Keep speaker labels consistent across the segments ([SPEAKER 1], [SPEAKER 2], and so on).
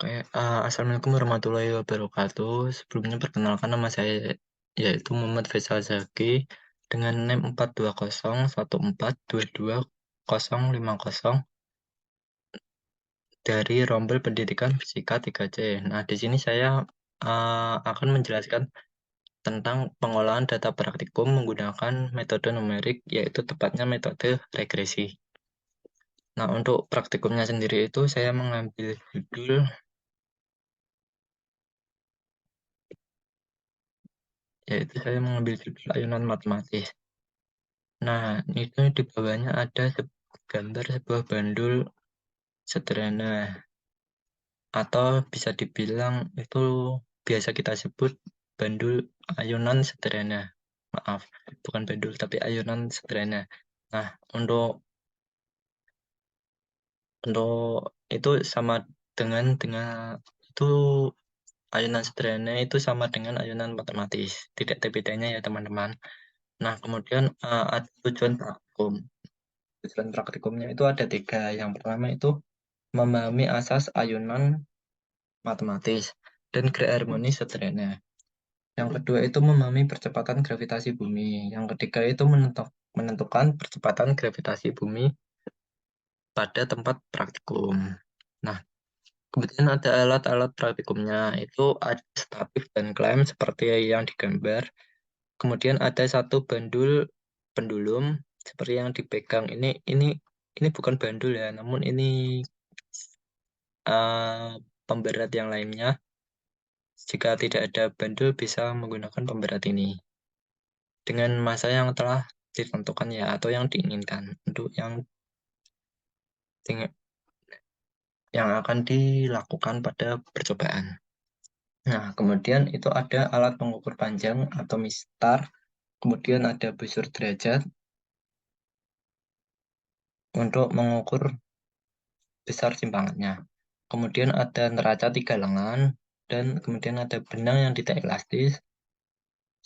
[SPEAKER 1] Oke, assalamualaikum warahmatullahi wabarakatuh. Sebelumnya perkenalkan nama saya yaitu Muhammad Faisal Zaki dengan NIM 42014220050 dari Rombel Pendidikan Fisika 3C. Nah, di sini saya akan menjelaskan tentang pengolahan data praktikum menggunakan metode numerik, yaitu tepatnya metode regresi. Nah, untuk praktikumnya sendiri itu saya mengambil judul, yaitu saya mengambil judul ayunan matematis. Nah, itu di bawahnya ada gambar sebuah bandul sederhana, atau bisa dibilang itu biasa kita sebut bandul ayunan sederhana. Maaf, bukan bandul, tapi ayunan sederhana. Nah, untuk itu sama dengan itu ayunan sederhana itu sama dengan ayunan matematis. Tidak ada bedanya ya, teman-teman. Nah, kemudian ada tujuan praktikum. Tujuan praktikumnya itu ada tiga. Yang pertama itu memahami asas ayunan matematis dan gerak harmonis sederhana. Yang kedua itu memahami percepatan gravitasi bumi. Yang ketiga itu menentukan percepatan gravitasi bumi pada tempat praktikum. Nah, kemudian ada alat-alat praktikumnya. Itu ada statif dan klem seperti yang digambar. Kemudian ada satu pendulum seperti yang dipegang. Ini bukan bandul ya, namun ini pemberat yang lainnya. Jika tidak ada bandul, bisa menggunakan pemberat ini dengan massa yang telah ditentukan ya, atau yang diinginkan untuk yang akan dilakukan pada percobaan. Nah, kemudian itu ada alat pengukur panjang atau mistar, kemudian ada busur derajat untuk mengukur besar simpangannya. Kemudian ada neraca 3 lengan, dan kemudian ada benang yang tidak elastis.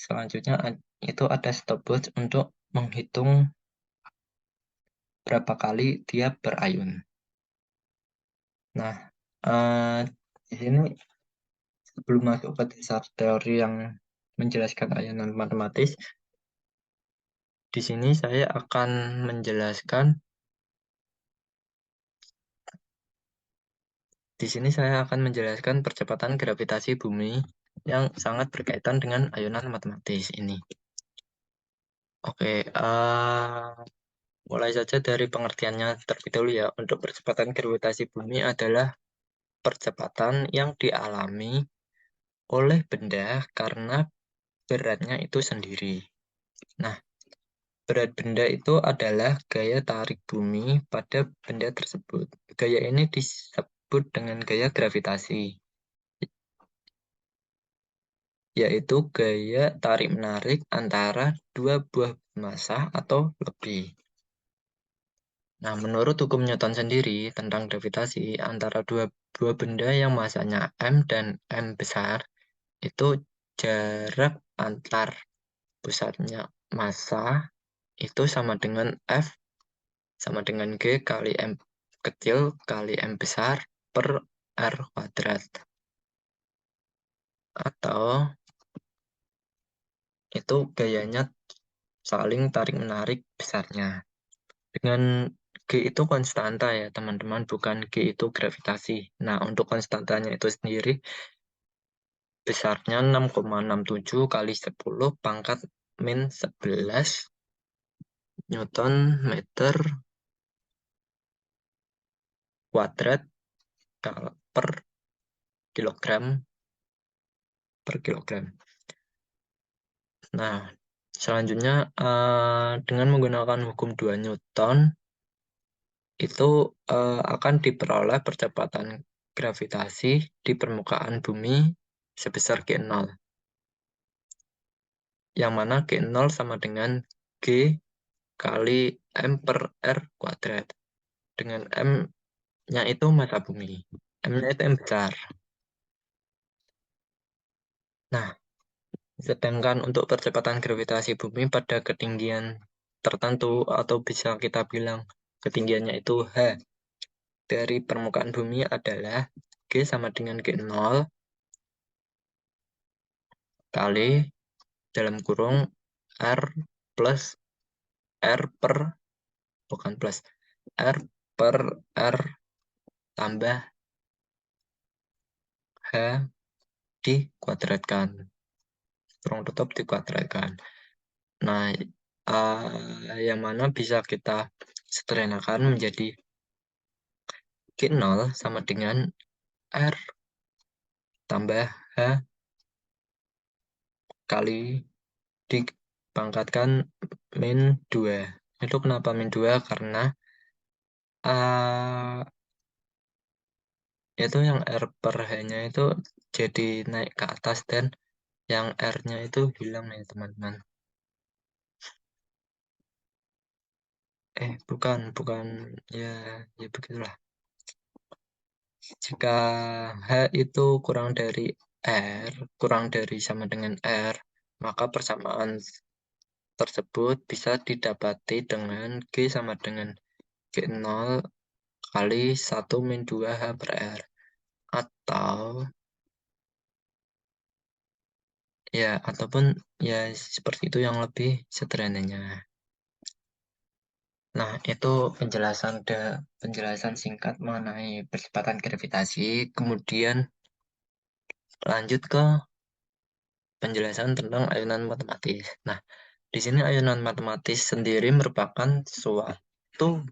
[SPEAKER 1] Selanjutnya itu ada stopwatch untuk menghitung berapa kali dia berayun. Nah, di sini sebelum masuk ke dasar teori yang menjelaskan ayunan matematis, di sini saya akan menjelaskan percepatan gravitasi bumi yang sangat berkaitan dengan ayunan matematis ini. Oke, mulai saja dari pengertiannya terlebih dahulu ya. Untuk percepatan gravitasi bumi adalah percepatan yang dialami oleh benda karena beratnya itu sendiri. Nah, berat benda itu adalah gaya tarik bumi pada benda tersebut. Gaya ini disebut dengan gaya gravitasi, yaitu gaya tarik-menarik antara dua buah massa atau lebih. Nah, menurut hukum Newton sendiri tentang gravitasi, antara dua buah benda yang massanya M dan M besar, itu jarak antar pusatnya massa itu sama dengan F sama dengan G kali M kecil kali M besar per R kuadrat. Atau itu gayanya saling tarik-menarik besarnya. Dengan G itu konstanta ya teman-teman, bukan G itu gravitasi. Nah, untuk konstantanya itu sendiri besarnya 6,67 kali 10 pangkat min 11 Newton meter kuadrat per kilogram per kilogram. Nah, selanjutnya dengan menggunakan hukum 2 Newton itu akan diperoleh percepatan gravitasi di permukaan bumi sebesar G0. Yang mana G0 sama dengan G kali M per R kuadrat. Dengan M-nya itu massa bumi. M-nya itu M besar. Nah, sedangkan untuk percepatan gravitasi bumi pada ketinggian tertentu atau bisa kita bilang ketinggiannya itu H dari permukaan bumi adalah G sama dengan G0 kali dalam kurung R plus R per, bukan plus, R per R tambah H dikuadratkan. Kurung tutup dikuadratkan. Nah, yang mana bisa kita sederhanakan menjadi G0 sama dengan R tambah H kali dipangkatkan min 2. Itu kenapa min 2? Karena itu yang R per H-nya itu jadi naik ke atas dan yang R-nya itu hilang ya teman-teman. Bukan, ya begitulah. Jika H itu kurang dari sama dengan R, maka persamaan tersebut bisa didapati dengan G sama dengan G0 kali 1 min 2 H per R. Ataupun ya seperti itu yang lebih sederhananya. Nah, itu penjelasan singkat mengenai percepatan gravitasi. Kemudian lanjut ke penjelasan tentang ayunan matematis. Nah, di sini ayunan matematis sendiri merupakan suatu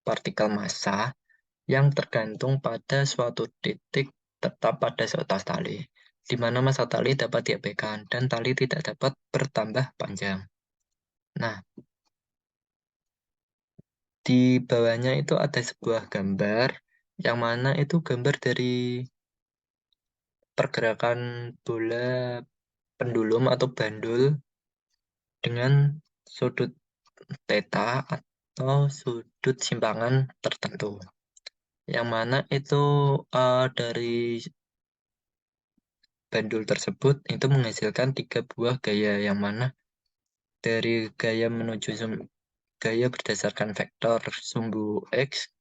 [SPEAKER 1] partikel massa yang tergantung pada suatu titik tetap pada seutas tali, di mana massa tali dapat diabaikan dan tali tidak dapat bertambah panjang. Nah, di bawahnya itu ada sebuah gambar, yang mana itu gambar dari pergerakan bola pendulum atau bandul dengan sudut theta atau sudut simpangan tertentu. Yang mana itu dari bandul tersebut itu menghasilkan 3 buah gaya, yang mana dari gaya menuju gaya berdasarkan vektor sumbu X,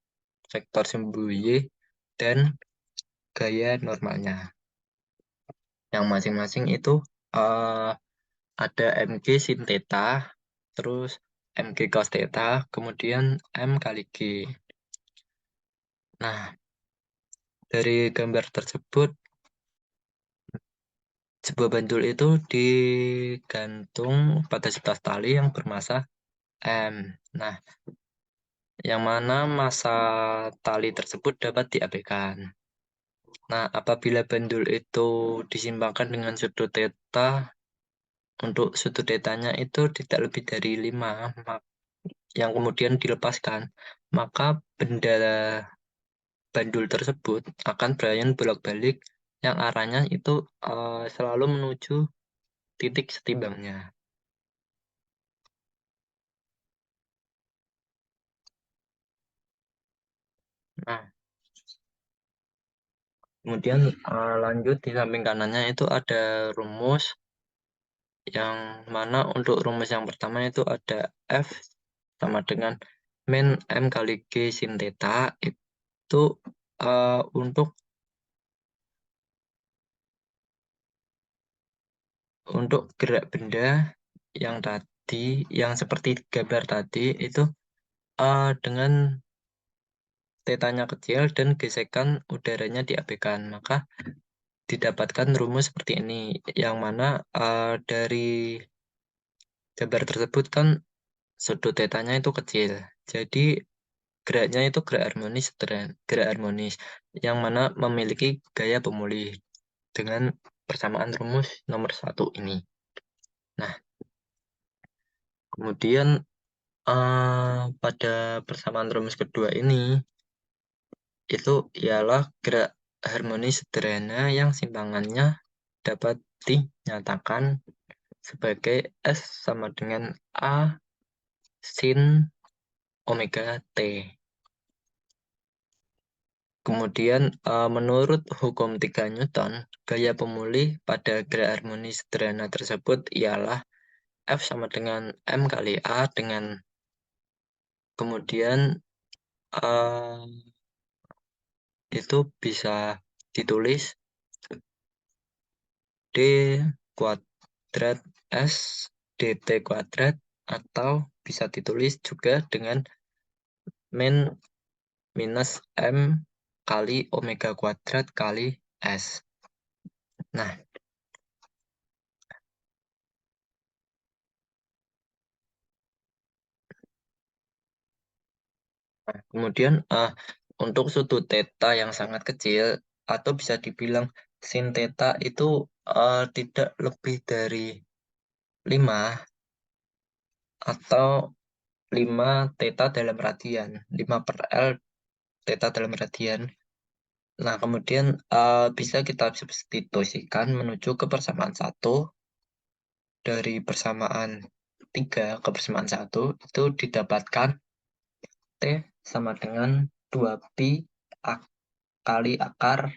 [SPEAKER 1] vektor sumbu Y, dan gaya normalnya. Yang masing-masing itu ada MG sin theta, terus MG cos theta, kemudian M kali G. Nah, dari gambar tersebut, sebuah bandul itu digantung pada sebelah tali yang bermassa M. Nah, yang mana massa tali tersebut dapat diabaikan. Nah, apabila bandul itu disimpangkan dengan sudut theta, untuk sudut theta-nya itu tidak lebih dari 5, yang kemudian dilepaskan, maka benda bandul tersebut akan berlayar bolak-balik yang arahnya itu selalu menuju titik setimbangnya. Nah, kemudian lanjut di samping kanannya itu ada rumus, yang mana untuk rumus yang pertama itu ada F sama dengan min M kali G sin theta, itu untuk gerak benda yang seperti gambar tadi itu dengan tetanya kecil dan gesekan udaranya diabaikan, maka didapatkan rumus seperti ini, yang mana dari gambar tersebut kan sudut tetanya itu kecil, jadi geraknya itu gerak harmonis, yang mana memiliki gaya pemulih dengan persamaan rumus nomor 1 ini. Nah, kemudian pada persamaan rumus kedua ini, itu ialah gerak harmonis sederhana yang simpangannya dapat dinyatakan sebagai S sama dengan A sin omega T. Kemudian menurut hukum 3 Newton, gaya pemulih pada gerak harmonis sederhana tersebut ialah F sama dengan M kali A, dengan kemudian itu bisa ditulis D kuadrat S dt kuadrat, atau bisa ditulis juga dengan min minus M kali omega kuadrat kali S. Nah, kemudian untuk sudut theta yang sangat kecil, atau bisa dibilang sin theta itu tidak lebih dari 5, atau 5 theta dalam radian, 5 per L theta dalam radian. Nah, kemudian bisa kita substitusikan menuju ke persamaan 1. Dari persamaan 3 ke persamaan 1 itu didapatkan T sama dengan 2pi kali akar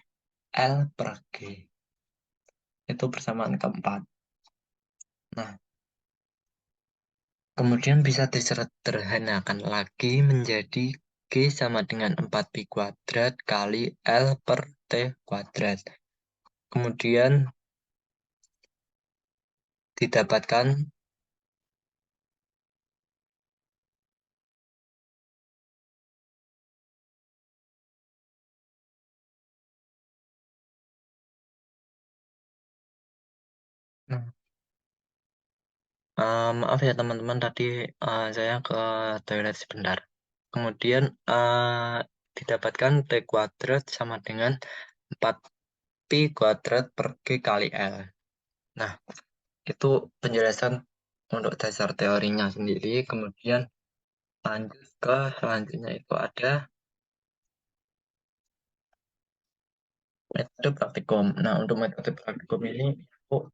[SPEAKER 1] L per G. Itu persamaan keempat. Nah, kemudian bisa disederhanakan lagi menjadi G sama dengan 4pi kuadrat kali L per T kuadrat. Kemudian didapatkan maaf ya teman-teman, tadi saya ke toilet sebentar. Kemudian didapatkan T kuadrat sama dengan 4pi kuadrat per G kali L. Nah, itu penjelasan untuk dasar teorinya sendiri. Kemudian lanjut ke selanjutnya, itu ada metode praktikum. Nah, untuk metode praktikum ini aku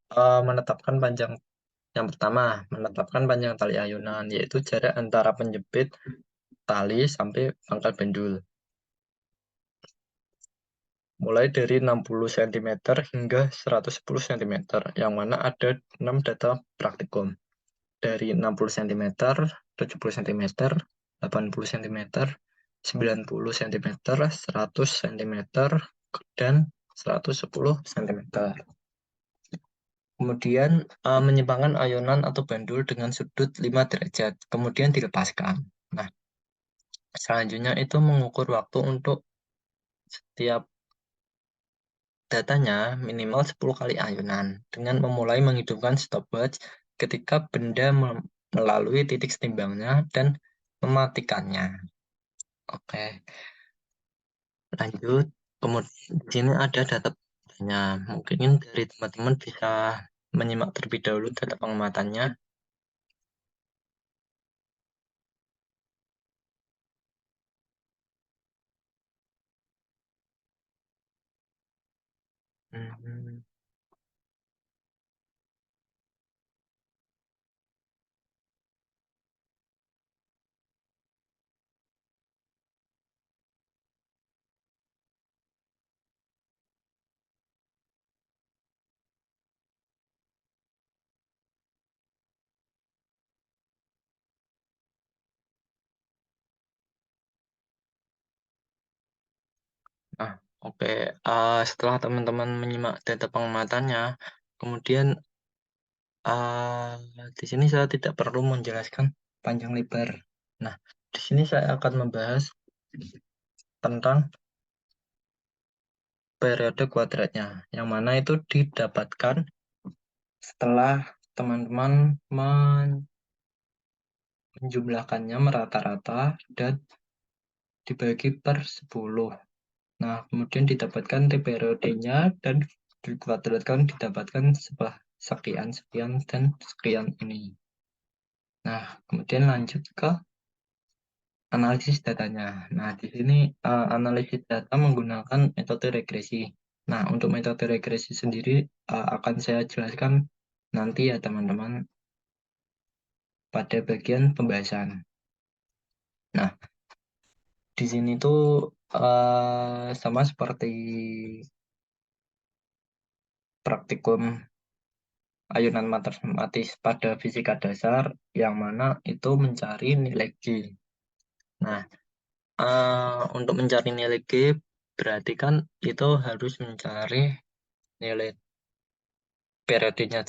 [SPEAKER 1] menetapkan panjang. Yang pertama, menetapkan panjang tali ayunan, yaitu jarak antara penjepit tali sampai pangkal pendul, mulai dari 60 cm hingga 110 cm, yang mana ada 6 data praktikum. Dari 60 cm, 70 cm, 80 cm, 90 cm, 100 cm, dan 110 cm. Kemudian menyimpangkan ayunan atau bandul dengan sudut 5 derajat, kemudian dilepaskan. Nah, selanjutnya itu mengukur waktu untuk setiap datanya minimal 10 kali ayunan, dengan memulai menghidupkan stopwatch ketika benda melalui titik setimbangnya dan mematikannya. Oke, lanjut. Kemudian di sini ada data pengamatannya. Mungkin dari teman-teman bisa menyimak terlebih dahulu data pengamatannya. Hmm. Nah, oke. Setelah teman-teman menyimak data pengamatannya, kemudian di sini saya tidak perlu menjelaskan panjang lebar. Nah, di sini saya akan membahas tentang periode kuadratnya, yang mana itu didapatkan setelah teman-teman menjumlahkannya merata-rata dan dibagi per 10. Nah, kemudian didapatkan T periodenya dan dikuadratkan didapatkan setelah sekian, dan sekian ini. Nah, kemudian lanjut ke analisis datanya. Nah, di sini analisis data menggunakan metode regresi. Nah, untuk metode regresi sendiri akan saya jelaskan nanti ya teman-teman pada bagian pembahasan. Nah, di sini tuh sama seperti praktikum ayunan matematis pada fisika dasar, yang mana itu mencari nilai G. Nah, untuk mencari nilai G berarti kan itu harus mencari nilai periodenya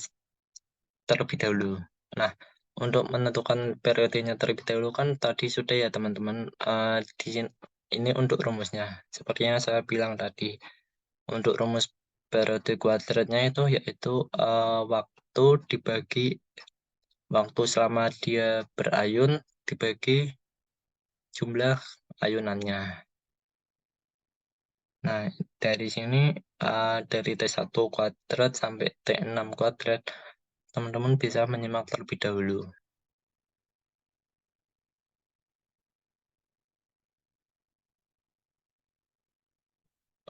[SPEAKER 1] terlebih dahulu. Nah, untuk menentukan periodenya terlebih dahulu kan tadi sudah ya teman-teman, ini untuk rumusnya. Seperti yang saya bilang tadi, untuk rumus periode kuadratnya itu yaitu waktu dibagi waktu selama dia berayun dibagi jumlah ayunannya. Nah, dari sini dari T1 kuadrat sampai T6 kuadrat, teman-teman bisa menyimak terlebih dahulu.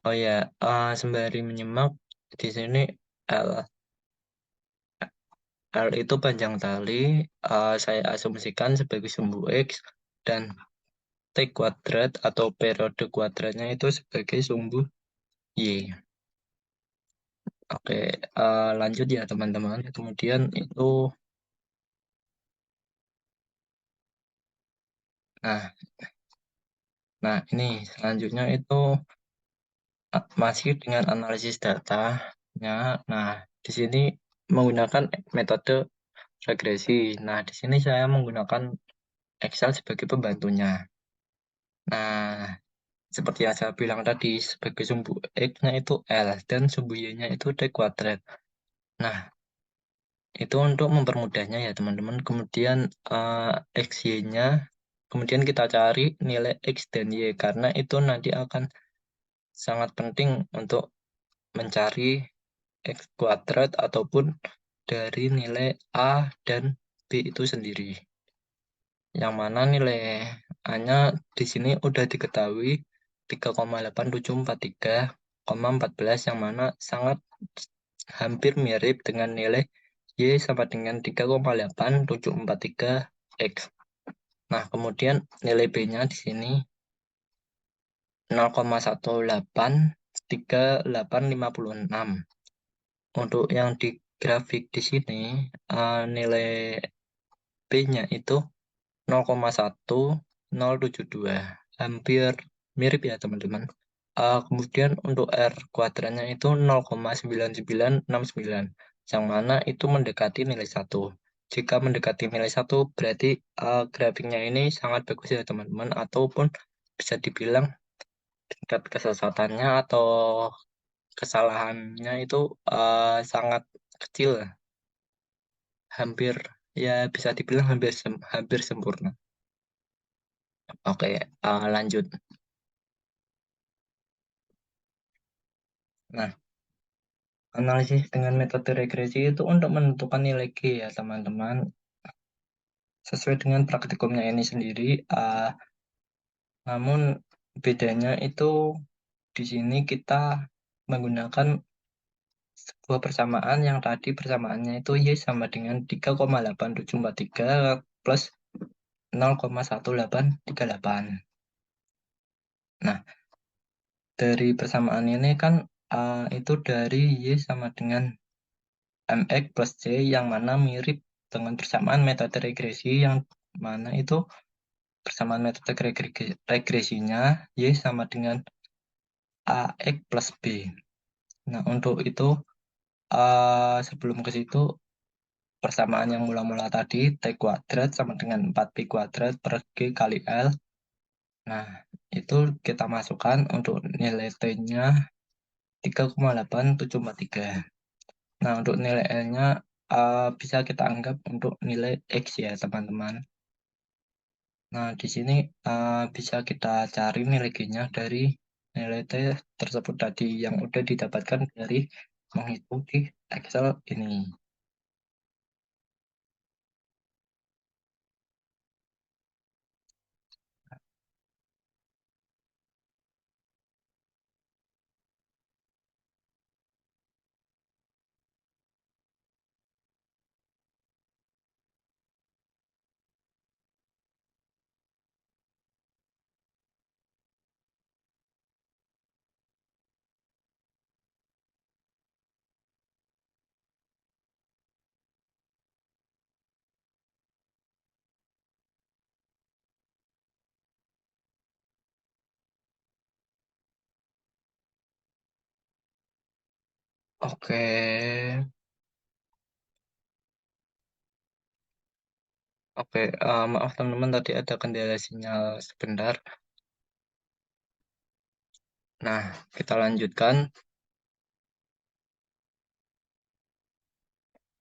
[SPEAKER 1] Oh ya, sembari menyimak, di sini L. L itu panjang tali, saya asumsikan sebagai sumbu X, dan T kuadrat atau periode kuadratnya itu sebagai sumbu Y. Oke, lanjut ya teman-teman. Kemudian itu, nah, nah ini selanjutnya itu masih dengan analisis datanya. Nah, di sini menggunakan metode regresi. Nah, di sini saya menggunakan Excel sebagai pembantunya. Nah, seperti yang saya bilang tadi, sebagai sumbu X-nya itu L, dan sumbu Y-nya itu D kuadrat. Nah, itu untuk mempermudahnya ya teman-teman. Kemudian X, Y-nya, kemudian kita cari nilai X dan Y, karena itu nanti akan sangat penting untuk mencari X kuadrat ataupun dari nilai A dan B itu sendiri. Yang mana nilai A-nya di sini udah diketahui 3,8743,14 yang mana sangat hampir mirip dengan nilai Y sama dengan 3,8743 X. Nah, kemudian nilai B-nya di sini 0,183856. Untuk yang di grafik di sini, nilai B-nya itu 0,1072, hampir mirip ya teman-teman. Kemudian untuk R kuadratnya itu 0,9969, yang mana itu mendekati nilai 1. Jika mendekati nilai 1 berarti grafiknya ini sangat bagus ya teman-teman, ataupun bisa dibilang tingkat kesesatannya atau kesalahannya itu sangat kecil, hampir ya bisa dibilang hampir sempurna. Oke, lanjut. Nah, analisis dengan metode regresi itu untuk menentukan nilai G ya teman-teman. Sesuai dengan praktikumnya ini sendiri, namun bedanya itu di sini kita menggunakan sebuah persamaan yang tadi persamaannya itu Y sama dengan 3,8743 plus 0,1838. Nah, dari persamaan ini kan itu dari Y sama dengan MX plus C yang mana mirip dengan persamaan metode regresi yang mana itu persamaan metode regresinya Y sama dengan AX plus B. Nah, untuk itu sebelum ke situ persamaan yang mula-mula tadi T kuadrat sama dengan 4P kuadrat per G kali L. Nah, itu kita masukkan untuk nilai T-nya 3,8743. Nah, untuk nilai L-nya bisa kita anggap untuk nilai X ya, teman-teman. Nah, di sini bisa kita cari nilai G-nya dari nilai T tersebut tadi yang udah didapatkan dari menghitung di Excel ini. Oke. Oke, maaf teman-teman tadi ada kendala sinyal sebentar. Nah, kita lanjutkan.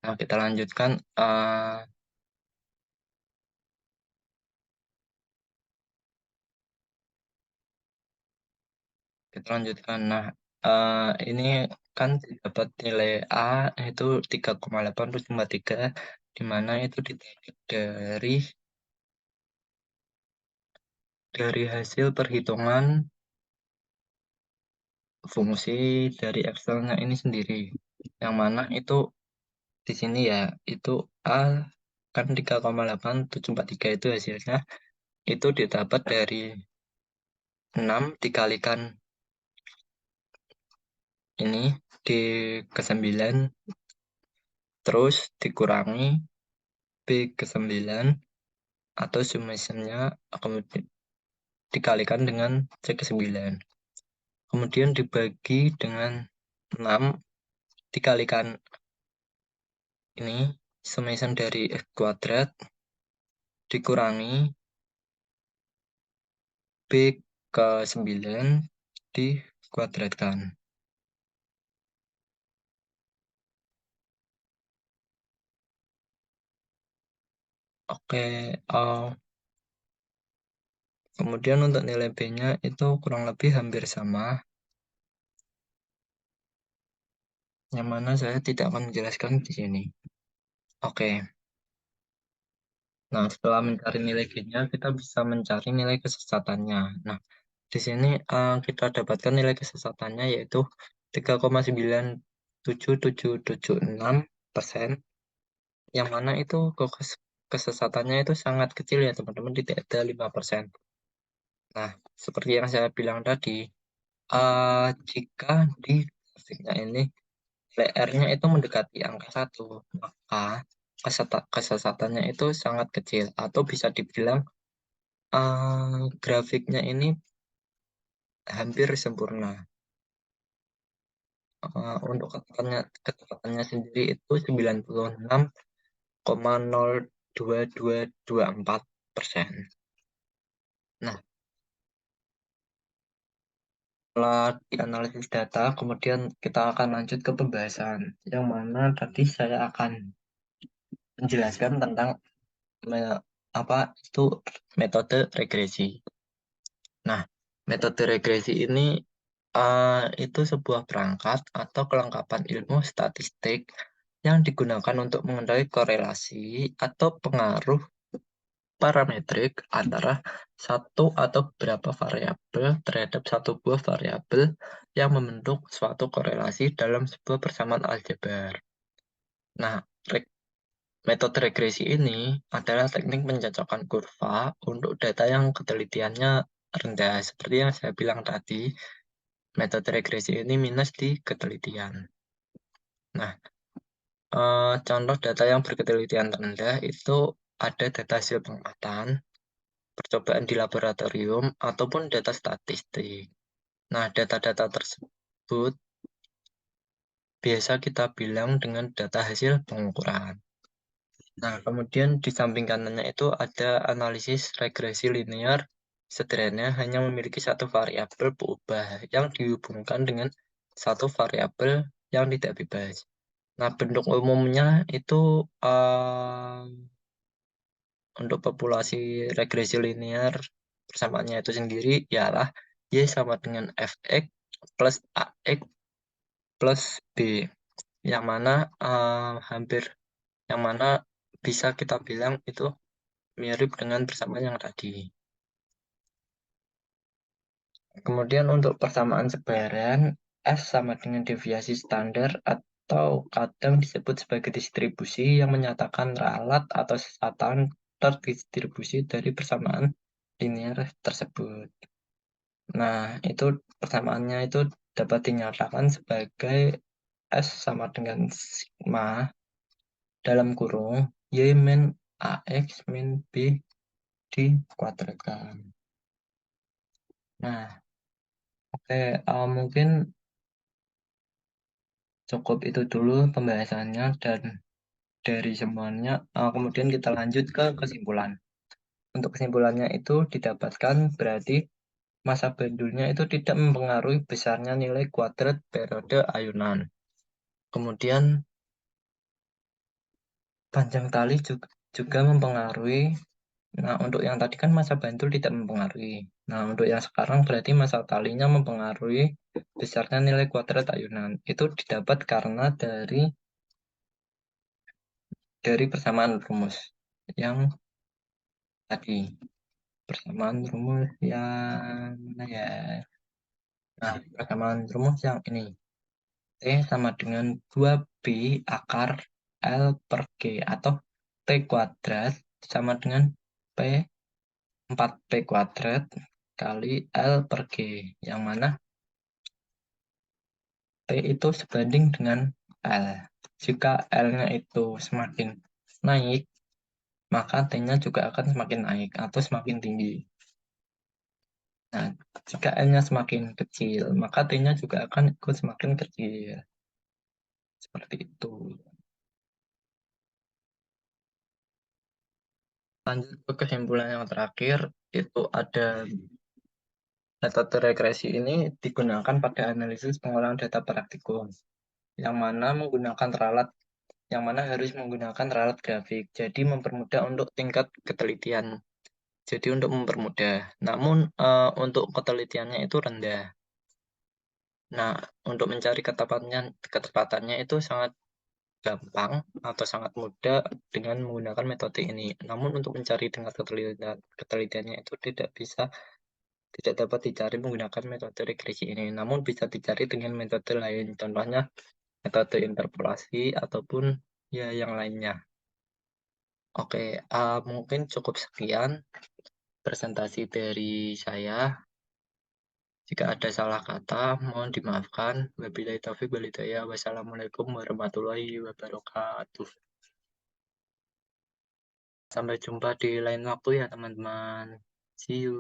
[SPEAKER 1] Nah, kita lanjutkan, kita lanjutkan. Nah, ini kan dapat nilai A itu 3,8 tiga, di mana itu didapat dari hasil perhitungan fungsi dari Excel-nya ini sendiri. Yang mana itu di sini ya, itu A kan 3,8743 itu hasilnya itu didapat dari 6 dikalikan ini di ke 9 terus dikurangi B ke 9 atau summation-nya kemudian dikalikan dengan C ke 9. Kemudian dibagi dengan 6 dikalikan ini summation dari X kuadrat dikurangi B ke 9 dikuadratkan. Oke, kemudian untuk nilai B-nya itu kurang lebih hampir sama, yang mana saya tidak akan menjelaskan di sini. Oke, nah setelah mencari nilai G-nya, kita bisa mencari nilai kesesatannya. Nah, di sini kita dapatkan nilai kesesatannya yaitu 3,97776%, yang mana itu kesesatannya itu sangat kecil ya teman-teman, tidak ada 5%. Nah, seperti yang saya bilang tadi, jika di grafiknya ini nilai R-nya itu mendekati angka 1, maka kesesatannya itu sangat kecil, atau bisa dibilang grafiknya ini hampir sempurna. Untuk kecepatannya sendiri itu 96,02224%. Nah, setelah dianalisis data, kemudian kita akan lanjut ke pembahasan, yang mana tadi saya akan menjelaskan tentang apa itu metode regresi. Nah, metode regresi ini itu sebuah perangkat atau kelengkapan ilmu statistik yang digunakan untuk mengetahui korelasi atau pengaruh parametrik antara satu atau beberapa variabel terhadap satu buah variabel yang membentuk suatu korelasi dalam sebuah persamaan aljabar. Nah, metode regresi ini adalah teknik pencocokan kurva untuk data yang ketelitiannya rendah. Seperti yang saya bilang tadi, metode regresi ini minus di ketelitian. Nah, contoh data yang berketelitian rendah itu ada data hasil pengamatan, percobaan di laboratorium, ataupun data statistik. Nah, data-data tersebut biasa kita bilang dengan data hasil pengukuran. Nah, kemudian di samping kanannya itu ada analisis regresi linear sederhana hanya memiliki satu variabel peubah yang dihubungkan dengan satu variabel yang tidak bebas. Nah, bentuk umumnya itu untuk populasi regresi linear persamaannya itu sendiri ialah Y sama dengan Fx plus Ax plus B, yang mana hampir yang mana bisa kita bilang itu mirip dengan persamaan yang tadi. Kemudian untuk persamaan sebaran, S sama dengan deviasi standar atau kadang disebut sebagai distribusi yang menyatakan ralat atau sesatan terdistribusi dari persamaan linear tersebut. Nah, itu persamaannya itu dapat dinyatakan sebagai S sama dengan sigma dalam kurung Y min AX min B dikuadratkan. Nah, oke, mungkin Cukup itu dulu pembahasannya dan dari semuanya, kemudian kita lanjut ke kesimpulan. Untuk kesimpulannya itu didapatkan berarti masa bandulnya itu tidak mempengaruhi besarnya nilai kuadrat periode ayunan. Kemudian panjang tali juga mempengaruhi. Nah, untuk yang tadi kan masa bantul tidak mempengaruhi. Nah, untuk yang sekarang berarti masa talinya mempengaruhi besarnya nilai kuadrat ayunan. Itu didapat karena dari persamaan rumus yang tadi. Persamaan rumus yang mana ya? Nah, persamaan rumus yang ini. T sama dengan 2B akar L per G atau T kuadrat sama dengan P 4P kuadrat kali L per G, yang mana P itu sebanding dengan L. Jika L-nya itu semakin naik, maka T-nya juga akan semakin naik atau semakin tinggi. Nah, jika L-nya semakin kecil, maka T-nya juga akan ikut semakin kecil. Seperti itu. Lanjut ke kesimpulan yang terakhir, itu ada metode regresi ini digunakan pada analisis pengolahan data praktikum, yang mana harus menggunakan ralat grafik. Jadi mempermudah untuk tingkat ketelitian. Jadi untuk mempermudah. Namun untuk ketelitiannya itu rendah. Nah, untuk mencari ketepatannya itu sangat gampang atau sangat mudah dengan menggunakan metode ini. Namun untuk mencari tingkat ketelitiannya itu tidak dapat dicari menggunakan metode regresi ini, namun bisa dicari dengan metode lain, contohnya metode interpolasi ataupun ya yang lainnya. Oke, mungkin cukup sekian presentasi dari saya. Jika ada salah kata, mohon dimaafkan. Wabillahi taufiq wal hidayah. Wassalamualaikum warahmatullahi wabarakatuh. Sampai jumpa di lain waktu ya teman-teman. See you.